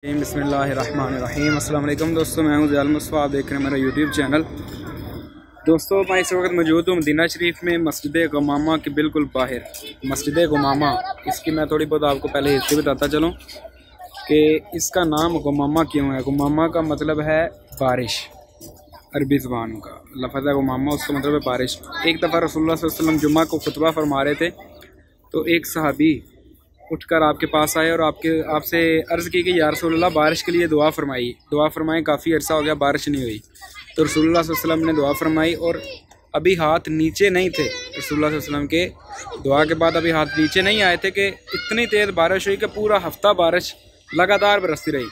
बिस्मिल्लाहिर्रहमानिर्रहीम। अस्सलाम वालेकुम दोस्तों, मैं हूं ज़ियाल मुस्तफ़ा, आप देख रहे हैं मेरा यूट्यूब चैनल। दोस्तों, मैं इस वक्त मौजूद हूं मदीना शरीफ में मस्जिद गुमामा के बिल्कुल बाहर। मस्जिद गुमामा, इसकी मैं थोड़ी बहुत आपको पहले हिस्ट्री बताता चलूँ कि इसका नाम गुमामा क्यों है। गुमामा का मतलब है बारिश, अरबी ज़बान का लफ्ज़ है गुमामा, उसका मतलब है बारिश। एक दफ़ा रसूलुल्लाह सल्लल्लाहु अलैहि वसल्लम जुम्मा को खुतबा फरमा रहे थे तो एक सहाबी उठकर आपके पास आए और आपसे अर्ज़ की कि या रसूलल्लाह बारिश के लिए दुआ फरमाई। काफ़ी अरसा हो गया बारिश नहीं हुई। तो रसूलुल्लाह सल्लल्लाहु अलैहि वसल्लम ने दुआ फरमाई और अभी हाथ नीचे नहीं थे रसूलुल्लाह सल्लल्लाहु अलैहि वसल्लम के। दुआ के बाद अभी हाथ नीचे नहीं आए थे कि इतनी तेज़ बारिश हुई कि पूरा हफ्ता बारिश लगातार बरसती रही।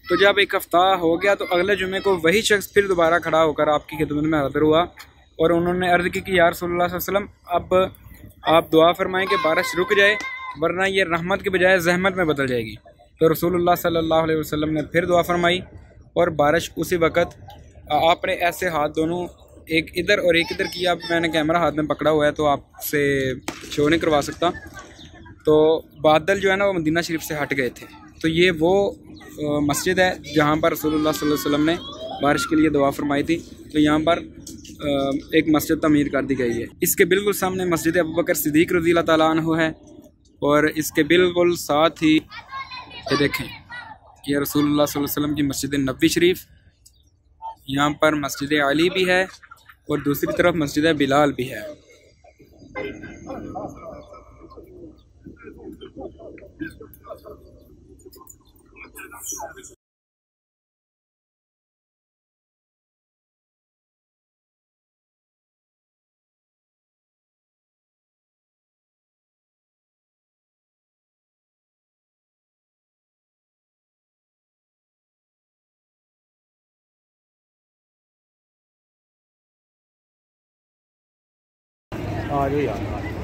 तो जब एक हफ्ता हो गया तो अगले जुमे को वही शख्स फिर दोबारा खड़ा होकर आपकी खिदमत में हाज़िर हुआ और उन्होंने अर्ज़ की कि या रसूलुल्लाह सल्लल्लाहु अलैहि वसल्लम अब आप दुआ फरमाएँ कि बारिश रुक जाए, वरना ये रहमत के बजाय जहमत में बदल जाएगी। तो रसूलुल्लाह सल्लल्लाहु अलैहि वसल्लम ने फिर दुआ फरमाई और बारिश उसी वक़्त आपने ऐसे हाथ दोनों एक इधर और एक इधर किया। मैंने कैमरा हाथ में पकड़ा हुआ है तो आपसे शो नहीं करवा सकता। तो बादल जो है ना वो मदीना शरीफ से हट गए थे। तो ये वो मस्जिद है जहाँ पर रसूलुल्लाह सल्लल्लाहु अलैहि वसल्लम ने बारिश के लिए दुआ फरमाई थी। तो यहाँ पर एक मस्जिद तमीर कर दी गई है। इसके बिल्कुल सामने मस्जिद अबू बकर सिद्दीक़ रज़ी अल्लाह तआला अन्हु है और इसके बिल्कुल साथ ही ये देखें ये रसूलुल्लाह सल्लल्लाहु अलैहि वसल्लम की मस्जिद नबवी शरीफ। यहाँ पर मस्जिद अली भी है और दूसरी तरफ मस्जिद बिलाल भी है। आ जाओ यार।